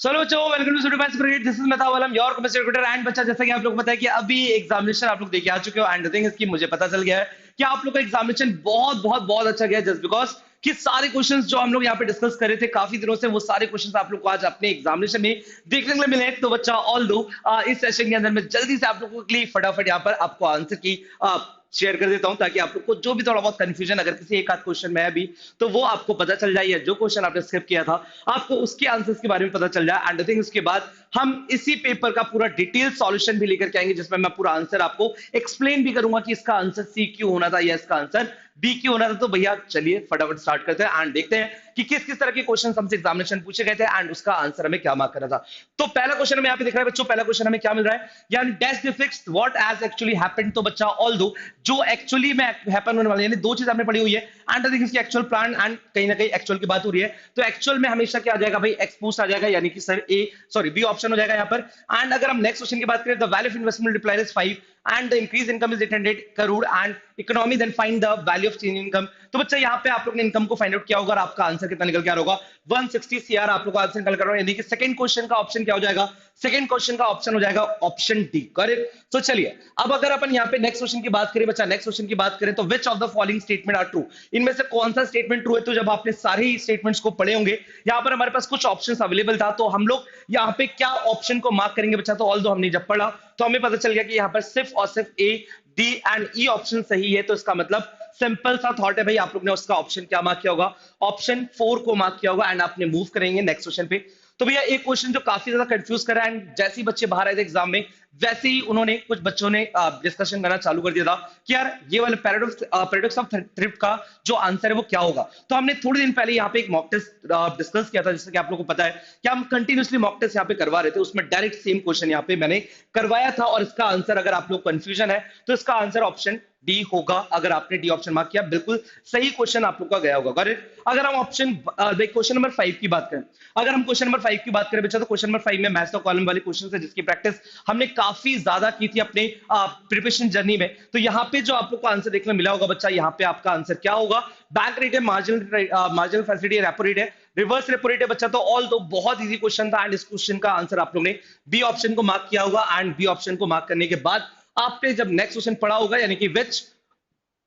चलो बच्चों, welcome to student cricket. This is मेथावलम योर कॉमर्स क्रिकेटर। एंड बच्चा, जैसा कि आप लोग को पता है कि अभी एग्जामिनेशन आप लोग देके आ चुके हो, एंड द थिंग इज कि मुझे पता चल गया है कि आप लोग का एग्जामिनेशन बहुत बहुत बहुत अच्छा गया, जस्ट बिकॉज कि सारे क्वेश्चंस जो हम लोग यहाँ पे डिस्कस कर रहे थे काफी दिनों से, वो सारे क्वेश्चंस आप लोग को आज अपने एग्जामिनेशन में देखने को मिले। तो बच्चा, ऑल दो इस सेशन के अंदर मैं जल्दी से आप लोगों के लिए फटाफट यहाँ पर आपको आंसर की शेयर कर देता हूं, ताकि आप लोग को जो भी थोड़ा बहुत कंफ्यूजन अगर किसी एक आध क्वेश्चन में है भी, तो वो आपको पता चल जाए, या जो क्वेश्चन आपने स्किप किया था आपको उसके आंसर्स के बारे में पता चल जाए। एंड थिंक उसके बाद हम इसी पेपर का पूरा डिटेल सॉल्यूशन भी लेकर के आएंगे, जिसमें मैं पूरा आंसर आपको एक्सप्लेन भी करूंगा कि इसका आंसर सी क्यों होना था या इसका आंसर बी क्यों होना था। तो भैया चलिए फटाफट स्टार्ट करते हैं एंड देखते हैं कि किस किस तरह के क्वेश्चन हमसे एग्जामिनेशन पूछे गए थे एंड उसका आंसर हमें क्या मार्क करना था। तो पहला क्वेश्चन हमें यहाँ पे दिख रहा है बच्चों, पहला क्वेश्चन हमें क्या मिल रहा है, यानी डैश डिफिक्स व्हाट हैज एक्चुअली हैपेंड। तो बच्चा, ऑल दो जो एक्चुअली में हैपन होने वाला, यानी दो चीज आपने पढ़ी हुई है एंड आई थिंक इसकी एक्चुअल प्लान एंड कहीं ना कहीं एक्चुअल की बात हो रही है। तो एक्चुअल में हमेशा क्या आ जाएगा भाई, एक्सपोज आ जाएगा, यानी कि सर ए सॉरी बी ऑप्शन हो जाएगा यहाँ पर। एंड अगर हम नेक्स्ट क्वेश्चन की बात करें, the value of investment reply is 5 and the increase income is 800 crore and economy, then find the value of change in income। तो बच्चा यहाँ पे आप लोग ने इनकम को फाइंड आउट किया होगा और आपका आंसर कितना निकल के आ रहा होगा, 160 सीआर आप लोग का आंसर निकल कर रहा है। यानी कि सेकंड क्वेश्चन का ऑप्शन क्या हो जाएगा, सेकंड क्वेश्चन का ऑप्शन हो जाएगा ऑप्शन डी, करेक्ट। तो चलिए अब अगर अपन यहाँ पे नेक्स्ट क्वेश्चन की बात करें बच्चा, नेक्स्ट क्वेश्चन की बात करें तो which of the following statement are true, इनमें से कौन सा स्टेटमेंट ट्रू है। तो जब आपने सारे ही स्टेटमेंट्स को पढ़े होंगे, यहाँ पर हमारे पास कुछ ऑप्शंस अवेलेबल था, तो हम लोग यहाँ पे क्या ऑप्शन को मार्क करेंगे बच्चा। तो ऑल दो हमने जब पढ़ा तो हमें पता चल गया कि यहाँ पर सिर्फ और सिर्फ A D and E option सही है। तो इसका मतलब सिंपल सा थॉट है भाई, आप लोग ने उसका ऑप्शन क्या मार्क किया होगा, ऑप्शन 4 को मार्क किया होगा। एंड आपने मूव करेंगे नेक्स्ट क्वेश्चन पे। तो भैया एक क्वेश्चन जो काफी ज्यादा कंफ्यूज कर रहा है, एंड जैसे ही बच्चे बाहर आए थे एग्जाम में, वैसे ही उन्होंने कुछ बच्चों ने डिस्कशन करना चालू कर दिया था कि यार ये वाला पैराडॉक्स ऑफ थ्रिफ्ट का जो आंसर है वो क्या होगा। तो हमने थोड़े दिन पहले यहाँ पे एक मॉक टेस्ट डिस्कस किया था, जैसे कि आप लोगों को पता है कि हम कंटिन्यूसली मॉक टेस्ट यहाँ पे करवा रहे थे, उसमें डायरेक्ट सेम क्वेश्चन यहाँ पे मैंने करवाया था। और इसका आंसर, अगर आप लोग कंफ्यूजन है तो इसका आंसर ऑप्शन डी होगा। अगर आपने डी ऑप्शन मार्क किया, बिल्कुल सही क्वेश्चन आप लोग का गया होगा, करेक्ट। अगर हम ऑप्शन क्वेश्चन नंबर 5 की बात करें, अगर हम क्वेश्चन नंबर 5 की बात करें बच्चा, तो क्वेश्चन नंबर 5 में मैथ्स का कॉलम वाले क्वेश्चन है, जिसकी प्रैक्टिस हमने काफी ज्यादा की थी अपने प्रिपरेशन जर्नी में। तो यहाँ पे जो आप लोग को आंसर देखने मिला होगा बच्चा, यहाँ पे आपका आंसर क्या होगा, बैंक रेट है, मार्जिनल फैसिलिटी है, रेपो रेट है, रिवर्स रेपो रेट है बच्चा। तो ऑल तो बहुत इजी क्वेश्चन था एंड इस क्वेश्चन का आंसर आप लोग ने बी ऑप्शन को मार्क किया होगा। एंड बी ऑप्शन को मार्क करने के बाद आपने जब नेक्स्ट क्वेश्चन पढ़ा होगा, यानी कि विच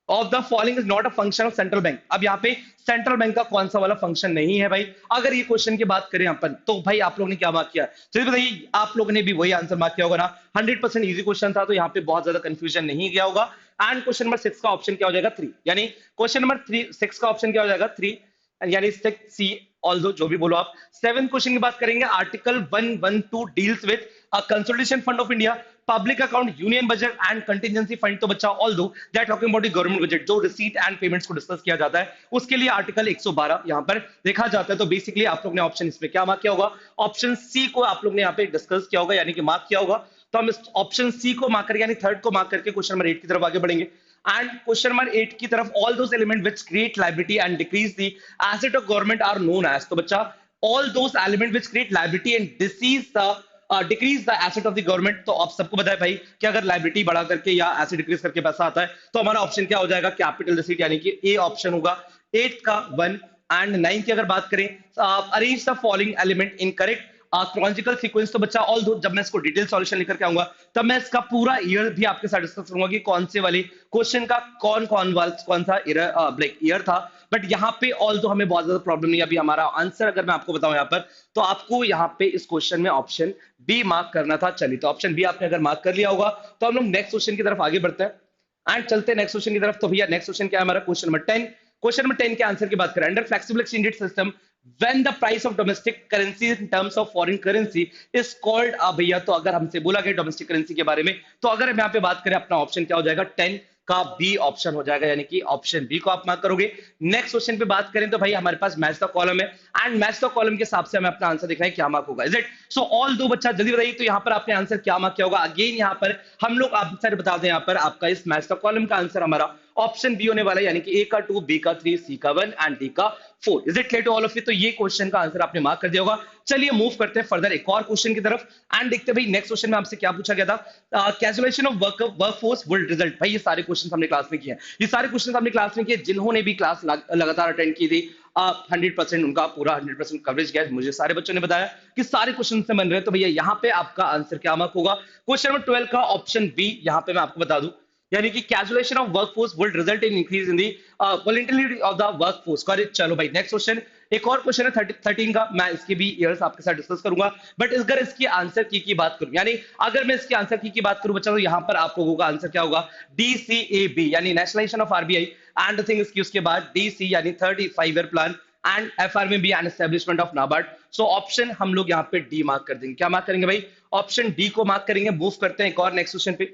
of the following is not a function of central bank. अब यहाँ पे सेंट्रल बैंक का कौन सा वाला फंक्शन नहीं है भाई, अगर ये क्वेश्चन की बात करें अपन, तो भाई आप लोग ने क्या मार्क किया, चलिए बताइए, आप लोग ने भी वही आंसर मार्क किया होगा ना। 100% इजी क्वेश्चन था, तो यहाँ पे बहुत ज्यादा कंफ्यूजन नहीं गया होगा। एंड क्वेश्चन नंबर 6 का ऑप्शन क्या हो जाएगा, 3, यानी क्वेश्चन नंबर 6 का ऑप्शन क्या हो जाएगा, 3, यानी 6C। ऑल्दो जो भी बोलो आप। 7 क्वेश्चन की बात करेंगे, article 112 deals with a consolidation fund of India, public account, union budget and contingency fund. तो बच्चा, although they are talking about the government budget, जो रिसीट एंड पेमेंट्स को डिस्कस किया जाता है, उसके लिए आर्टिकल 112 यहां पर देखा जाता है। तो बेसिकली आप लोग ने ऑप्शन इसमें क्या मार्क किया होगा, ऑप्शन सी को आप लोग ने यहाँ पे डिस्कस किया होगा, यानी कि मार्क किया होगा। तो हम इस ऑप्शन सी को मार्क करके, यानी थर्ड को मार्क करके क्वेश्चन नंबर 8 की तरफ आगे बढ़ेंगे। And question number 8 की तरफ, all those elements which create liability and decrease the asset of government are known as। तो बच्चा, all those elements which create liability and decrease the asset of the government। तो आप सबको पता है भाई कि अगर लाइबिलिटी बढ़ा करके या एसेट डिक्रीज करके पैसा आता है, तो हमारा ऑप्शन क्या हो जाएगा, कैपिटल रिसीट, यानी कि ए ऑप्शन होगा। 8 का 1 एंड 9 की अगर बात करें, arrange the following element in correct chronological sequence. तो बच्चा, ऑल दो जब मैं इसको डिटेल सॉल्यूशन लेकर के आऊंगा, तब मैं इसका पूरा ईयर भी आपके साथ डिस्कस करूंगा कि कौन से वाले क्वेश्चन का कौन सा ईयर था। बट यहाँ पे ऑल दो हमें बहुत ज्यादा प्रॉब्लम नहीं है। अभी हमारा आंसर अगर मैं आपको बताऊं यहाँ पर, तो आपको यहाँ पे इस क्वेश्चन में ऑप्शन बी मार्क करना था। चलिए, तो ऑप्शन बी आपने अगर मार्क कर लिया होगा, तो हम लोग नेक्स्ट क्वेश्चन की तरफ आगे बढ़ते हैं एंड चलते हैं नेक्स्ट क्वेश्चन की तरफ। तो भैया नेक्स्ट क्वेश्चन क्या है हमारा, क्वेश्चन नंबर 10। क्वेश्चन नंबर 10 के आंसर की बात करें, under flexible exchange rate system when the price of domestic currency in terms of foreign currency is called, भैया तो अगर हमसे बोला गया डोमेस्टिक करेंसी के बारे में, तो अगर हम यहाँ पे बात करें, अपना ऑप्शन क्या हो जाएगा, 10 का बी ऑप्शन हो जाएगा, यानी कि ऑप्शन बी को आप मार्क करोगे। नेक्स्ट क्वेश्चन पे बात करें तो भाई हमारे पास मैच द कॉलम है एंड मैच द कॉलम के हिसाब से हमें अपना आंसर दिख रहा है क्या मार्क होगा, इज इट। सो ऑल दो बच्चा जल्दी बताइए, तो यहाँ पर आपने आंसर क्या मार्क किया होगा। अगेन यहाँ पर हम लोग आप सर बता दें, यहाँ पर आपका इस मैच द कॉलम का आंसर हमारा ऑप्शन बी होने वाला है, यानी कि ए का 2, बी का 3, सी का 1 एंड डी का 4। Is it clear to all of you? तो ये क्वेश्चन का आंसर आपने मार्क कर दिया होगा। चलिए मूव करते हैं फर्दर एक और क्वेश्चन की तरफ एंड देखते हैं भाई नेक्स्ट क्वेश्चन में आपसे क्या पूछा गया था। कैजुलेशन ऑफ वर्कफोर्स विल रिजल्ट। भाई ये सारे क्वेश्चन हमने क्लास में किए हैं, ये सारे क्वेश्चन हमने क्लास में किए, जिन्होंने भी क्लास लगातार अटेंड की थी 100% उनका पूरा 100% कवरेज गया। मुझे सारे बच्चों ने बताया कि सारे क्वेश्चन से बन रहे हैं, तो भैया यहाँ पे आपका आंसर क्या मार्क होगा? क्वेश्चन नंबर 12 का ऑप्शन बी यहाँ पे मैं आपको बता दूं, यानी कि casualisation of workforce will result in increase in दी volatility of the workforce. Correct. चलो भाई नेक्स्ट क्वेश्चन, एक और क्वेश्चन है 13 का, मैं इसके भी ईयर्स आपके साथ डिस्कस करूंगा, बट अगर इसकी आंसर की बात करूं, यानी अगर मैं इसके आंसर की बात करूं बच्चा, तो यहां पर आप लोगों का आंसर क्या होगा? DCAB यानी nationalisation of RBI and the thing इसकी उसके बाद DC यानी 35 year plan and FRMB and establishment of NABARD. So option हम लोग यहाँ पे डी मार्क कर देंगे। क्या मार्क करेंगे भाई? ऑप्शन डी को मार्क करेंगे। मूव करते हैं एक और नेक्स्ट क्वेश्चन पे।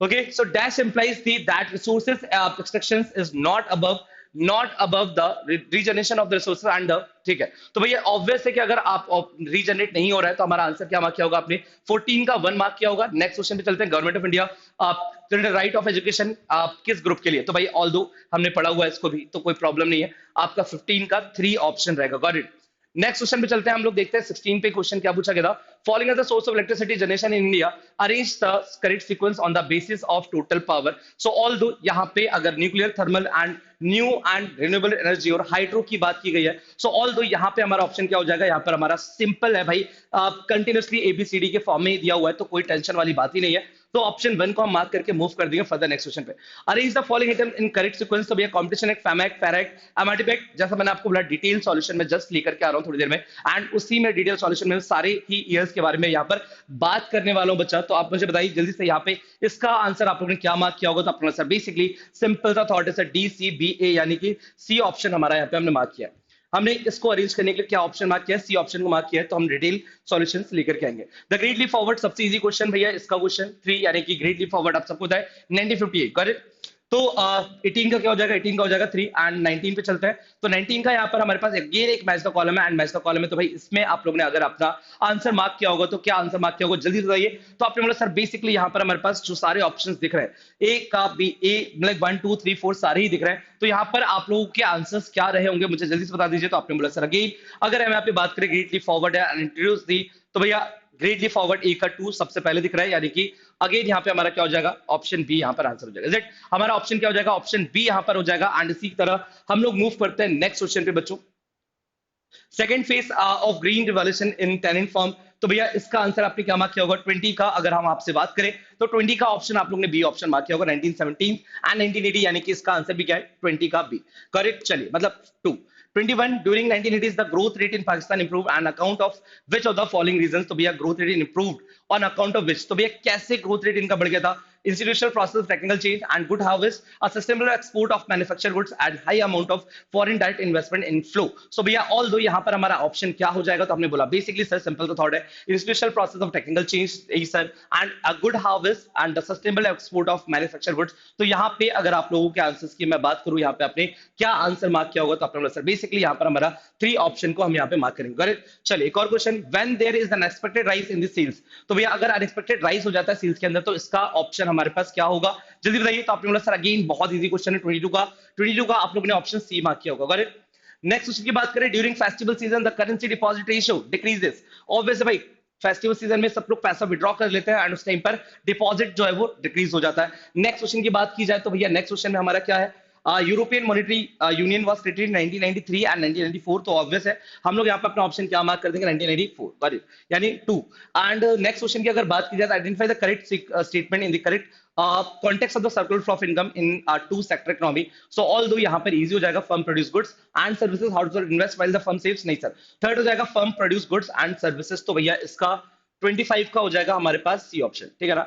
Okay, so dash implies that resources extractions is not above the regeneration of the resources and the, ठीक है। तो भैया ऑब्वियस है कि अगर आप रीजनरेट नहीं हो रहा है तो हमारा आंसर क्या मार्क किया होगा आपने? 14 का 1 मार्क किया होगा। नेक्स्ट क्वेश्चन पे चलते हैं। Government of India right of education किस ग्रुप के लिए? तो भाई ऑल दो हमने पढ़ा हुआ है इसको भी, तो कोई प्रॉब्लम नहीं है। आपका 15 का 3 ऑप्शन रहेगा। Got it. नेक्स्ट क्वेश्चन पे चलते हैं हम लोग, देखते हैं 16 पे क्वेश्चन क्या पूछा गया था। Following as the source of electricity generation in India, arrange the correct sequence on the basis of total power. So although यहाँ पे अगर nuclear, thermal and new and renewable energy और हाइड्रो की बात की गई है, सो ऑल दो यहाँ पे हमारा ऑप्शन क्या हो जाएगा? यहाँ पर हमारा सिंपल है भाई, कंटिन्यूसली ABCD के फॉर्म में दिया हुआ है, तो कोई टेंशन वाली बात ही नहीं है। तो ऑप्शन 1 को हम मार्क करके मूव कर देंगे फर्दर नेक्स्ट क्वेश्चन पे। Arrange the following item in correct sequence. तो भैया कॉम्पिटिशन एक फैमैक, फेरैक, एमाटिपेक, जैसा मैंने आपको बोला डिटेल सॉल्यूशन में जस्ट लेकर के आ रहा हूं थोड़ी देर में, एंड उसी में डिटेल सॉल्यूशन में सारे ही ईयर्स के बारे में यहाँ पर बात करने वाला हूं बच्चा। तो आप मुझे बताइए जल्दी से यहाँ पे इसका आंसर आप लोगों ने क्या मार्क किया होगा? तो अपना आंसर बेसिकली सिंपल सा थॉट है, DCBA यानी कि सी ऑप्शन हमारा यहाँ पे हमने मार्क किया है। हमने इसको अरेंज करने के लिए क्या ऑप्शन मार्क किया है? सी ऑप्शन को मार्क किया है, तो हम डिटेल सॉल्यूशंस लेकर के आएंगे। द ग्रेट लीप फॉरवर्ड सबसे इजी क्वेश्चन भैया, इसका क्वेश्चन 3 यानी कि ग्रेट लीप फॉरवर्ड आप सबको पता है 1958। करेक्ट। तो 18 का क्या हो जाएगा? 18 का हो जाएगा 3 एंड 19 पे चलते हैं। तो 19 का यहाँ पर हमारे पास अगेन एक मैच का कॉलम है एंड मैच का कॉलम है, तो भाई इसमें आप लोगों ने अगर अपना आंसर मार्क किया होगा तो क्या आंसर मार्क किया होगा जल्दी बताइए। तो आपने बोला सर बेसिकली यहाँ पर हमारे पास जो सारे ऑप्शंस दिख रहे हैं, ए का बी, ए मतलब 1 2 3 4 सारे ही दिख रहे हैं, तो यहाँ पर आप लोगों के आंसर्स क्या रहे होंगे मुझे जल्दी से बता दीजिए। तो आपने बोला सर अगेन अगर हम यहाँ पे बात करें ग्रेट लीप फॉरवर्ड है एंड इंट्रोड्यूस दी, तो भैया ग्रेट लीप फॉरवर्ड ए का 2 सबसे पहले दिख रहा है, यानी कि अगेन यहाँ पे हमारा क्या हो जाएगा? ऑप्शन बी यहाँ पर आंसर हो जाएगा। हमारा ऑप्शन क्या हो जाएगा? ऑप्शन बी यहाँ पर हो जाएगा। एंड इसी तरह हम लोग मूव करते हैं नेक्स्ट क्वेश्चन पे बच्चों। Second phase of green revolution in tenant form. तो भैया इसका आंसर आपने क्या मार्क किया होगा? 20 का अगर हम आपसे बात करें तो 20 का ऑप्शन आप लोग ने बी ऑप्शन मार्क किया होगा 1917 एंड 1980, यानी कि इसका आंसर भी क्या है? 20 का बी। करेक्ट। चलिए मतलब 2 21 during 1980s the growth rate in Pakistan improved on account of which of the following reasons। तो भैया growth rate improved on account of which, तो भैया कैसे growth rate इनका बढ़ गया था? institutional process, technical change and good harvest, a sustainable export of manufactured goods and high amount of foreign direct investment in flow। so भैया all दो यहाँ पर हमारा ऑप्शन क्या हो जाएगा? तो हमने बोला बेसिकली सर सिंपल तो थॉट है, institutional process of technical change यही sir, and a good harvest and the sustainable export of manufactured goods। तो यहाँ पे अगर आप लोगों के आंसर्स की मैं बात करूं, यहाँ पे आपने क्या आंसर मार्क किया होगा? तो आपने बोला सर बेसिकली यहाँ पर हमारा 3 ऑप्शन को हम यहाँ पे मार्क करेंगे। करेक्ट। चलिए एक और question, when there is an unexpected rise in the sales. तो भैया अगर अनएक्सपेक्टेड राइज हो जाता है सेल्स के अंदर तो इसका ऑप्शन हमारे पास क्या होगा? जल्दी बताइए। तो आपने बोला सर अगेन बहुत इजी क्वेश्चन है 22 का आप लोगों ने ऑप्शन सी मार्क किया होगा। करेक्ट। नेक्स्ट क्वेश्चन की बात करें, during festival season the currency deposit ratio decreases. Obvious है भाई, फेस्टिवल सीजन में सब लोग पैसा विड्रॉ कर लेते हैं एंड उस टाइम पर डिपॉजिट जो है वो डिक्रीज हो जाता है। नेक्स्ट क्वेश्चन की बात की जाए तो भैया नेक्स्ट क्वेश्चन में हमारा क्या है? European monetary union was created 1993 and 1994। तो ऑब्वियस है हम लोग यहाँ पे अपना ऑप्शन क्या मार्क कर देंगे? 1994। करेक्ट, यानी 2। एंड नेक्स्ट क्वेश्चन की अगर बात की जाए, identify the correct statement in the correct context of the circular flow of income in two sector economy। so although यहाँ पर easy हो जाएगा firm produce goods and services, how to invest while the firm saves, नहीं sir. Third हो जाएगा firm produce goods and services, तो भैया इसका 25 का हो जाएगा हमारे पास सी ऑप्शन, ठीक है ना।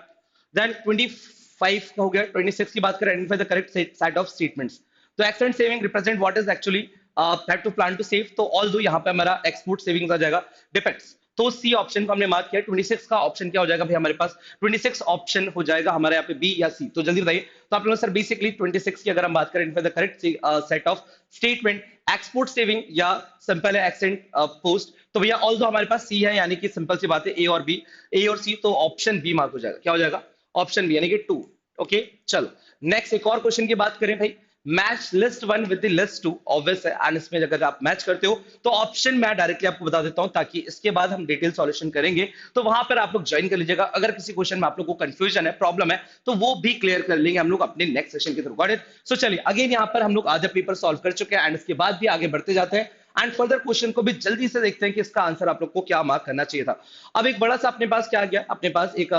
देन 25 का हो गया। 26 की बात करें, identify the correct set of statements. तो expected saving represent what is actually have to plan to save. तो ऑल दो यहाँ पे हमारा एक्सपोर्ट सेविंग्स आ जाएगा, डिपेंड्स। तो सी ऑप्शन को हमने मार्क किया। 26 का ऑप्शन क्या हो जाएगा भाई हमारे पास? 26 ऑप्शन हो जाएगा हमारे यहाँ पे बी या सी। तो जल्दी बताइए। तो आप लोग सर बेसिकली 26 की अगर हम बात करें, the correct set of statement export saving या सिंपल है एक्सेंट पोस्ट। तो भैया ऑल दो हमारे पास सी है, यानी कि सिंपल सी बात है ए और बी, ए और सी। तो ऑप्शन बी मार्क हो जाएगा। क्या हो जाएगा? ऑप्शन बी यानी कि 2। ओके चलो नेक्स्ट एक और क्वेश्चन की बात करें भाई। Match list one with the list two, obvious है, एंड इसमें अगर आप मैच करते हो तो ऑप्शन मैं डायरेक्टली आपको बता देता हूं, ताकि इसके बाद हम डिटेल सॉल्यूशन करेंगे तो वहां पर आप लोग ज्वाइन कर लीजिएगा। अगर किसी क्वेश्चन में आप लोग को कंफ्यूजन है, प्रॉब्लम है, तो वो भी क्लियर कर लेंगे हम लोग अपने नेक्स्ट सेशन के थ्रू। Got it? सो चलिए अगेन यहाँ पर हम लोग आधा पेपर सॉल्व कर चुके हैं, एंड इसके बाद भी आगे बढ़ते जाते हैं एंड फर्दर क्वेश्चन को भी जल्दी से देखते हैं कि इसका आंसर आप लोग को क्या मार्क करना चाहिए था। अब एक बड़ा सा अपने पास क्या आ गया, अपने पास एक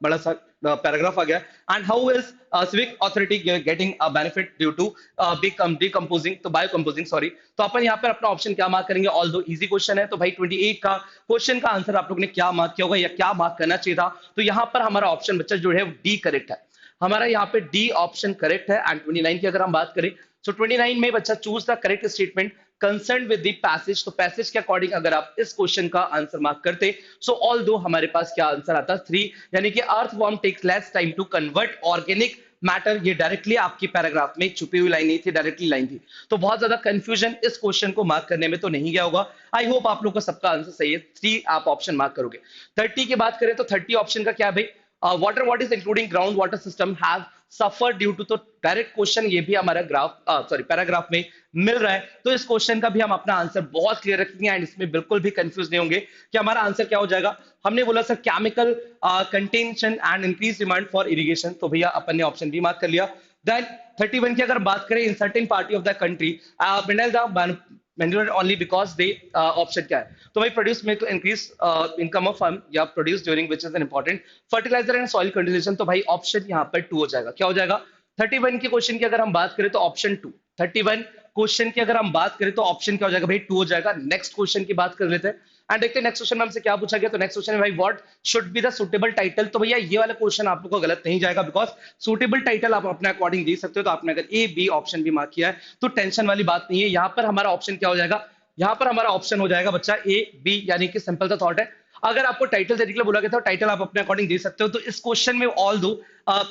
बड़ा सा पैराग्राफ आ गया, and how is civic authority getting a benefit due to decomposing, तो बायोकंपोजिंग सॉरी। तो अपन यहाँ पर अपना ऑप्शन क्या मार्क करेंगे, ऑल दो इजी क्वेश्चन है। तो भाई 28 का क्वेश्चन का आंसर आप लोग ने क्या मार्क किया होगा या क्या मार्क करना चाहिए था, तो यहाँ पर हमारा ऑप्शन बच्चा जो है डी करेक्ट है, हमारा यहाँ पे डी ऑप्शन करेक्ट है। एंड 29 की अगर हम बात करें, सो 29 में बच्चा choose the correct statement concern with the passage, तो पैसेज के अकॉर्डिंग अगर आप इस क्वेश्चन का आंसर मार्क करते, सो ऑल दो हमारे पास क्या आंसर आता 3, यानी कि earthworm takes less time to convert organic matter. ये डायरेक्टली आपकी पैराग्राफ में छुपी हुई लाइन नहीं थी, डायरेक्टली लाइन थी। तो बहुत ज्यादा कंफ्यूजन इस क्वेश्चन को मार्क करने में तो नहीं गया होगा। आई होप आप लोग का सबका आंसर सही है, 3 आप ऑप्शन मार्क करोगे। 30 की बात करें तो 30 ऑप्शन का क्या है भाई, water bodies including ground water system have suffer due to, तो डायरेक्ट क्वेश्चन ये भी हमारा पैराग्राफ में मिल रहा है। तो इस क्वेश्चन का भी हम अपना आंसर बहुत क्लियर रखेंगे एंड इसमें बिल्कुल भी कंफ्यूज नहीं होंगे कि हमारा आंसर क्या हो जाएगा। हमने बोला sir chemical contention and increase demand for irrigation, तो भैया अपन ने ऑप्शन भी मार्क कर लिया। देन 31 की अगर बात करें, in certain party of the country mineral only because they, option क्या है, तो भाई प्रोड्यूस में इंक्रीज इनकम ऑफ फर्म या produce during which is an important fertiliser and soil condition, तो भाई ऑप्शन यहाँ पर 2 हो जाएगा। क्या हो जाएगा 31 के क्वेश्चन की अगर हम बात करें तो ऑप्शन 2, 31 क्वेश्चन की अगर हम बात करें तो ऑप्शन क्या हो जाएगा भाई 2 हो जाएगा। नेक्स्ट क्वेश्चन की बात कर लेते हैं एंड देखते हैं नेक्स्ट क्वेश्चन में हमसे क्या पूछा गया। तो नेक्स्ट क्वेश्चन है भाई what should be the suitable title, तो भैया ये वाला क्वेश्चन आप लोग को गलत नहीं जाएगा, बिकॉज सुटेबल टाइटल आप अपने अकॉर्डिंग दे सकते हो। तो आपने अगर ए बी ऑप्शन भी मार्क किया है तो टेंशन वाली बात नहीं है। यहाँ पर हमारा ऑप्शन क्या हो जाएगा, यहाँ पर हमारा ऑप्शन हो जाएगा बच्चा ए बी, यानी कि सिंपल सा थॉट है। अगर आपको टाइटल देने के लिए बोला गया था, टाइटल आप अपने अकॉर्डिंग दे सकते हो। तो इस क्वेश्चन में ऑल दो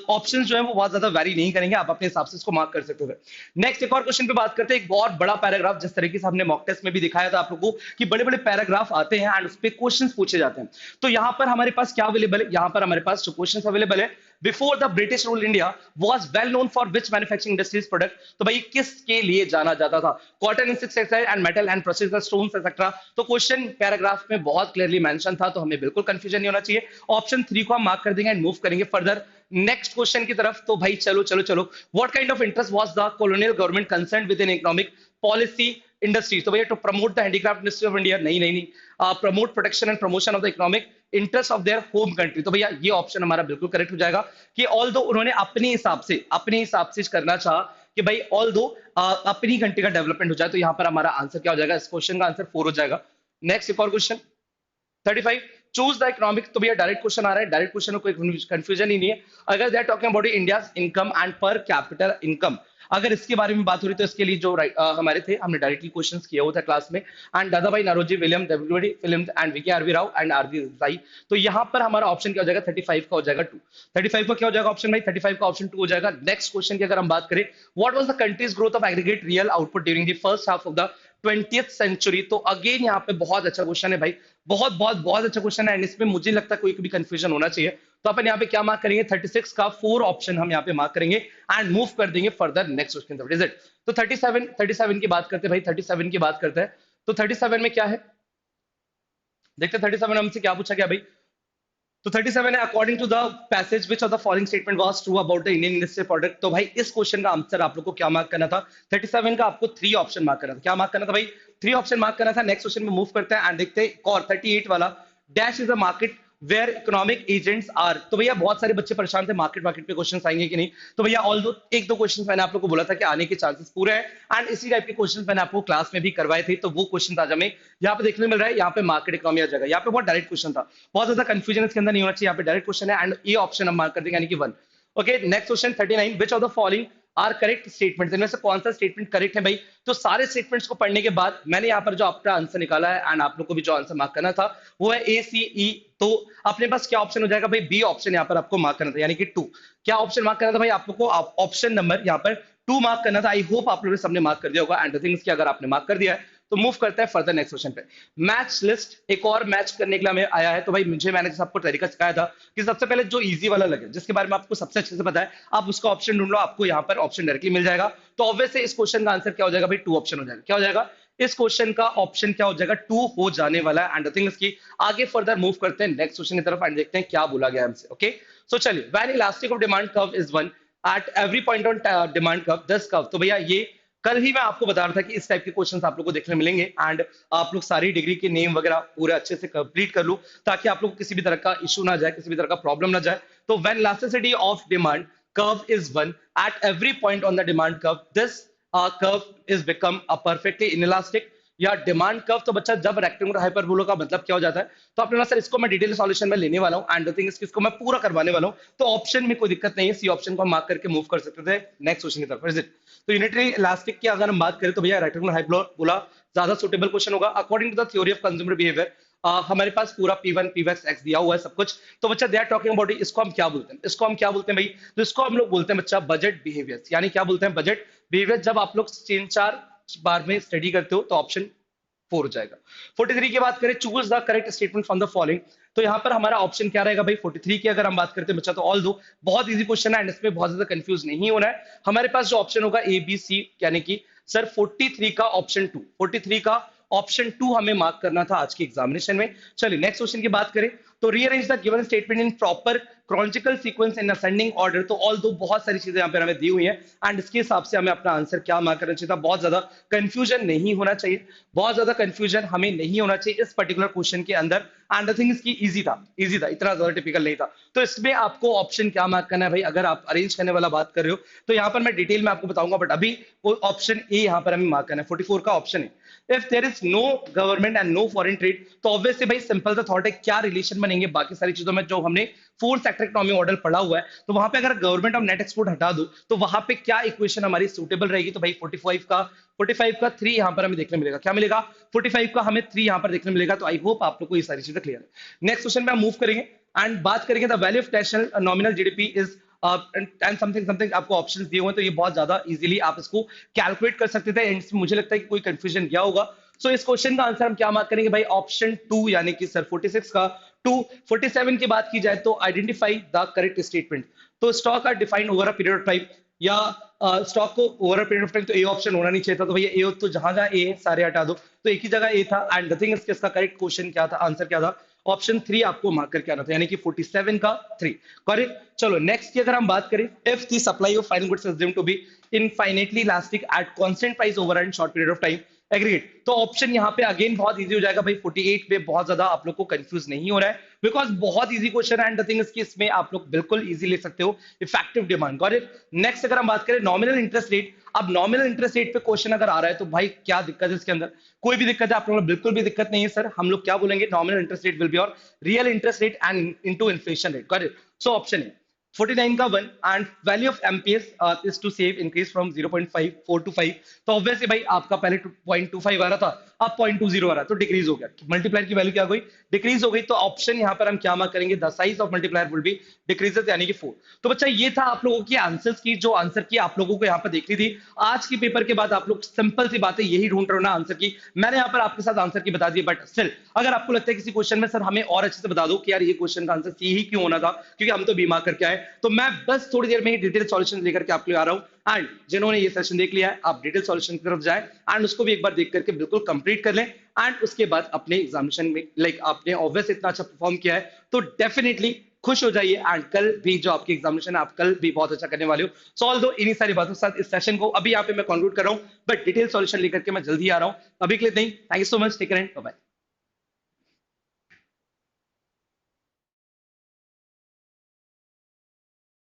ऑप्शन जो है वो बहुत ज्यादा वैरी नहीं करेंगे, आप अपने हिसाब से इसको मार्क कर सकते हो। नेक्स्ट एक और क्वेश्चन पे बात करते हैं, एक बहुत बड़ा पैराग्राफ, जिस तरीके से हमने मॉक टेस्ट में भी दिखाया था आप लोगों को कि बड़े बड़े पैराग्राफ आते हैं एंड उस पे क्वेश्चंस पूछे जाते हैं। तो यहाँ पर हमारे पास क्या अवेलेबल है, यहाँ पर हमारे पास जो क्वेश्चन अवेलेबल है, before the British rule India was well known for which manufacturing industries product, तो भाई किसके लिए जाना जाता था, cotton insecticide and metal and processor stones etcetera. तो क्वेश्चन पैराग्राफ में बहुत क्लियरली मेंशन था, तो हमें बिल्कुल कंफ्यूजन नहीं होना चाहिए। ऑप्शन 3 को हम मार्क कर देंगे एंड मूव करेंगे फर्दर नेक्स्ट क्वेश्चन की तरफ। तो भाई चलो चलो चलो, what kind of interest was the colonial government concerned with in economic policy industries, तो भैया to promote the handicraft industry of India, नहीं नहीं नहीं, promote protection and promotion of the economic interest of their home country. तो भैया ये option हमारा बिल्कुल करेक्ट हो जाएगा कि ऑल दो उन्होंने अपने हिसाब से करना चाहा कि भाई ऑल दो अपनी कंट्री का डेवलपमेंट हो जाए। तो यहाँ पर हमारा आंसर क्या हो जाएगा, इस क्वेश्चन का आंसर 4 हो जाएगा। नेक्स्ट एक और क्वेश्चन 35, चूज द इकोनॉमिक, तो भैया डायरेक्ट क्वेश्चन आ रहा है, डायरेक्ट क्वेश्चन में कोई कंफ्यूजन ही नहीं है। अगर they are talking about India income and per capital income, अगर इसके बारे में बात हो रही तो इसके लिए जो हमारे थे, हमने डायरेक्टली क्वेश्चंस किया हुआ था क्लास में, and Dadabhai Naoroji, William WD film and VK RV Rao and RV जाई। तो यहाँ पर हमारा ऑप्शन क्या हो जाएगा 35 का हो जाएगा 2, 35 का क्या हो जाएगा ऑप्शन भाई 35 का ऑप्शन 2 हो जाएगा। नेक्स्ट क्वेश्चन की अगर हम बात करें, what was the country's growth of aggregate real output during the first half of the 20th century, तो अगेन यहाँ पे बहुत अच्छा क्वेश्चन है भाई, बहुत बहुत बहुत अच्छा क्वेश्चन है एंड इसमें मुझे लगता है कोई भी कंफ्यूजन होना चाहिए। तो अपन यहाँ पे क्या मार्क करेंगे 36 का 4 ऑप्शन हम यहाँ पे मार्क करेंगे एंड मूव कर देंगे फर्दर नेक्स्ट क्वेश्चन तरफ। Is it? तो 37 की बात करते हैं भाई, 37 की बात करते हैं। तो 37 में क्या है, देखते हैं 37 हमसे क्या पूछा गया भाई। तो 37 है, according to the passage which of the following statement was true about the Indian industrial product, तो भाई इस क्वेश्चन का आंसर आप लोग को क्या मार्क करना था 37 का, आपको 3 ऑप्शन मार्क करना था। क्या मार्क करना था भाई 3 ऑप्शन मार्क करना था। नेक्स्ट क्वेश्चन में मूव करते हैं एंड देखते हैं और 38 वाला, dash is a market where economic agents are, तो भैया बहुत सारे बच्चे परेशान थे मार्केट पे क्वेश्चन आएंगे कि नहीं। तो भैया ऑल दो एक दो क्वेश्चन मैंने आप लोग को बोला था कि आने के चांसेस पूरे हैं एंड इसी टाइप के क्वेश्चन मैंने आपको क्लास में भी करवाए थे। तो वो क्वेश्चन आज हमें यहाँ पे देखने मिल रहा है, यहाँ पे मार्केट इकोनॉमी आ जाएगा। यहाँ पे बहुत डायरेक्ट क्वेश्चन था, बहुत ज्यादा कंफ्यूजन इसके अंदर नहीं होना चाहिए। यहाँ पे डायरेक्ट क्वेश्चन है एंड ये ऑप्शन हम मार्क कर देंगे यानी कि 1। Okay next question 39, which of the following are correct statements, इनमें से कौन सा स्टेटमेंट करेक्ट है भाई। तो सारे स्टेटमेंट्स को पढ़ने के बाद मैंने यहाँ पर जो आपका आंसर निकाला है एंड आप लोग को भी जो आंसर मार्क करना था वो है ए सी ई। तो अपने पास क्या ऑप्शन हो जाएगा भाई, बी ऑप्शन यहाँ पर आपको मार्क करना था यानी कि 2। क्या ऑप्शन मार्क करना था भाई, आप लोग को ऑप्शन नंबर यहाँ पर 2 मार्क करना था। आई होप आप लोगों ने सबने मार्क कर दिया होगा एंड थिंग्स की अगर आपने मार्क कर दिया है तो मूव करते हैं फर्दर नेक्स्ट क्वेश्चन पे। मैच लिस्ट एक और मैच करने के लिए हमें आया है, तो भाई मैंने आपको तरीका सिखाया था कि सबसे पहले जो इजी वाला लगे, जिसके बारे में आपको सबसे अच्छे से पता है, आप उसका ऑप्शन ढूंढ लो, आपको यहाँ पर ऑप्शन डायरेक्टली मिल जाएगा। तो ऑब्वियसली इस क्वेश्चन का आंसर क्या हो जाएगा भाई, 2 ऑप्शन हो जाएगा। क्या हो जाएगा इस क्वेश्चन का ऑप्शन, क्या हो जाएगा 2 हो जाने वाला है। एंड थिंग इसकी आगे फर्दर मूव करते हैं नेक्स्ट क्वेश्चन की तरफ एंड देखते हैं क्या बोला गया हमसे। ओके, सो चलिए, when elastic of demand curve is 1 at every point on demand curve this curve. तो भैया ये कल ही मैं आपको बता रहा था कि इस टाइप के क्वेश्चंस आप लोग को देखने मिलेंगे एंड आप लोग सारी डिग्री के नेम वगैरह पूरे अच्छे से कंप्लीट कर लो, ताकि आप लोग को किसी भी तरह का इशू ना जाए, किसी भी तरह का प्रॉब्लम ना जाए। तो when elasticity of demand curve is 1 at every point on the demand curve this curve is become a perfectly inelastic या डिमांड कर्व। तो बच्चा जब रेक्टेंगुलर हाइपरबोला का मतलब क्या हो जाता है, तो आपने सर इसको मैं डिटेल सॉल्यूशन में लेने वाला हूं एंड द थिंग इज इसको मैं पूरा करवाने वाला हूं। तो ऑप्शन में कोई दिक्कत नहीं है, सी ऑप्शन को हम मार्क करके मूव कर सकते थे नेक्स्ट क्वेश्चन की तरफ। Is it? तो यूनिटरी इलास्टिक की अगर हम बात करें तो भैया रेक्टेंगुलर हाइपरबोला ज्यादा सुटेबल क्वेश्चन होगा according to the theory of consumer behaviour. हमारे पास पूरा P1 P x दिया हुआ है सब कुछ। तो बच्चा दे आर टॉकिंग अबाउट इसको हम क्या बोलते हैं, इसको हम क्या बोलते हैं भाई, तो इसको हम लोग बोलते हैं बच्चा बजट बिहेवियर। यानी क्या बोलते हैं, बजट बिहेवियर। जब आप लोग 3-4 बार में स्टडी करते हो तो ऑप्शन 4 हो जाएगा। 43 की बात करें, choose the correct statement from the following. तो यहाँ पर हमारा ऑप्शन क्या रहेगा भाई 43 की अगर हम बात करते हैं बच्चा, तो ऑल दो बहुत इजी क्वेश्चन है एंड इसमें बहुत ज्यादा कंफ्यूज नहीं होना है। हमारे पास जो ऑप्शन होगा ए बी सी, यानी कि सर 43 का ऑप्शन 2, 43 का ऑप्शन 2 हमें मार्क करना था आज के एग्जामिनेशन में। चलिए नेक्स्ट क्वेश्चन की बात करें तो rearrange the given statement in proper chronological sequence in ascending order. तो ऑल दो बहुत सारी चीजें यहाँ पे हमें दी हुई हैं एंड इसके हिसाब से हमें अपना आंसर क्या मार्क करना चाहिए था। बहुत ज्यादा कंफ्यूजन नहीं होना चाहिए, बहुत ज्यादा कंफ्यूजन हमें नहीं होना चाहिए इस पर्टिकुलर क्वेश्चन के अंदर। एंड द थिंग इसकी इजी था, इतना ज्यादा टिपिकल नहीं था। तो इसमें आपको ऑप्शन क्या मार्क करना है भाई, अगर आप अरेंज करने वाला बात कर रहे हो तो यहाँ पर मैं डिटेल में आपको बताऊंगा, बट अभी वो ऑप्शन ए यहाँ पर हमें मार्क करना है, 44 का ऑप्शन है। If there is no government and no foreign trade, तो ऑब्वियसली भाई सिंपल सा थॉट है, क्या रिलेशन बनेंगे बाकी सारी चीजों में जो हमने फोर्थ सेक्टर इकोनॉमी मॉडल पढ़ा हुआ है। तो वहां पे अगर गवर्नमेंट ऑफ नेट एक्सपोर्ट हटा दो तो वहां पे क्या इक्वेशन हमारी सूटेबल रहेगी, तो भाई 45 का 3 यहां पर हमें देखने मिलेगा। क्या मिलेगा, 45 का हमें 3 यहां पर देखने मिलेगा। तो आई होप आप लोग को ये सारी चीजें क्लियर है। नेक्स्ट क्वेश्चन में हम मूव करेंगे एंड बात करेंगे the value of national nominal GDP is and something आपको ऑप्शंस दिए हुए हैं, तो ये बहुत ज्यादा इजीली आप इसको कैलकुलेट कर सकते थे एंड मुझे लगता है कि कोई कंफ्यूजन गया होगा। सो इस क्वेश्चन का आंसर हम क्या मार्क करेंगे भाई, ऑप्शन 2 यानी कि सर 46 का 2। 47 की बात की जाए तो आइडेंटिफाई द करेक्ट स्टेटमेंट। तो stock are defined over a period of time, या स्टॉक को over a period of time, तो ए ऑप्शन होना नहीं चाहिए था। तो भैया ए तो जहां जहां ए सारे हटा दो, तो एक ही जगह ए था। एंड द थिंग इज इसका करेक्ट क्वेश्चन क्या था, आंसर क्या था, ऑप्शन 3 आपको मार्क करके आना था, यानी कि 47 का 3 करेक्ट। चलो नेक्स्ट की अगर हम बात करें, if the supply of final goods assumed to be infinitely elastic at constant price over and short period of time aggregate. तो ऑप्शन यहाँ पे अगेन बहुत इजी हो जाएगा भाई 48 पे, बहुत ज्यादा आप लोग को कंफ्यूज नहीं हो रहा है बिकॉज बहुत इजी क्वेश्चन है एंड द थिंग इज कि इसमें आप लोग बिल्कुल इजी ले सकते हो effective demand. Got it. Next अगर हम बात करें नॉमिनल इंटरेस्ट रेट, अब नॉमिनल इंटरेस्ट रेट पे क्वेश्चन अगर आ रहा है तो भाई क्या दिक्कत है इसके अंदर, कोई भी दिक्कत है आप लोगों को, बिल्कुल भी दिक्कत नहीं है सर। हम लोग क्या बोलेंगे, nominal interest rate will be और real interest rate and into inflation rate. Got it. So option है 49 का 1 and value of MPS is to save increase from 0.54 to 5। तो ऑब्वियसली भाई आपका पहले 0.25 आ रहा था, अब 0.20 आ रहा है, तो डिक्रीज हो गया। मल्टीप्लायर की वैल्यू क्या हो गई, डिक्रीज हो गई। तो ऑप्शन यहाँ पर हम क्या मार्क करेंगे, the size of multiplier will be decreases, यानी कि 4। तो बच्चा ये था आप लोगों की आंसर्स की, जो आंसर की आप लोगों को यहाँ पर देखनी थी। आज की पेपर के बाद आप लोग सिंपल सी बात है यही ढूंढ रहे हो ना आंसर की, मैंने यहाँ पर आपके साथ आंसर की बता दी। बट स्टिल अगर आपको लगता है किसी क्वेश्चन में सर हमें और अच्छे से बता दो कि यार ये क्वेश्चन का आंसर सी ही क्यों होना था, क्योंकि हम तो बी मार्क करके आए, तो मैं बस थोड़ी देर में ही डिटेल सॉल्यूशन लेकर के आपके लिए आ रहा हूं। एंड जिन्होंने ये सेशन देख लिया है आप डिटेल सॉल्यूशन की तरफ जाएं एंड उसको भी एक बार देख करके बिल्कुल कंप्लीट कर लें एंड उसके बाद अपने एग्जामिनेशन में लाइक आपने ऑब्वियस इतना अच्छा परफॉर्म किया है तो डेफिनेटली खुश हो जाइए एंड कल भी जो आपकी एग्जामिनेशन है आप कल भी बहुत अच्छा करने वाले हो। सो ऑल दो इन्हीं सारी बातों के साथ इस सेशन को अभी यहाँ पे मैं कंक्लूड कर रहा हूँ, बट डिटेल सॉल्यूशन लेकर के मैं जल्दी आ रहा हूँ। अभी के लिए नहीं, thank you so much, take care and bye bye.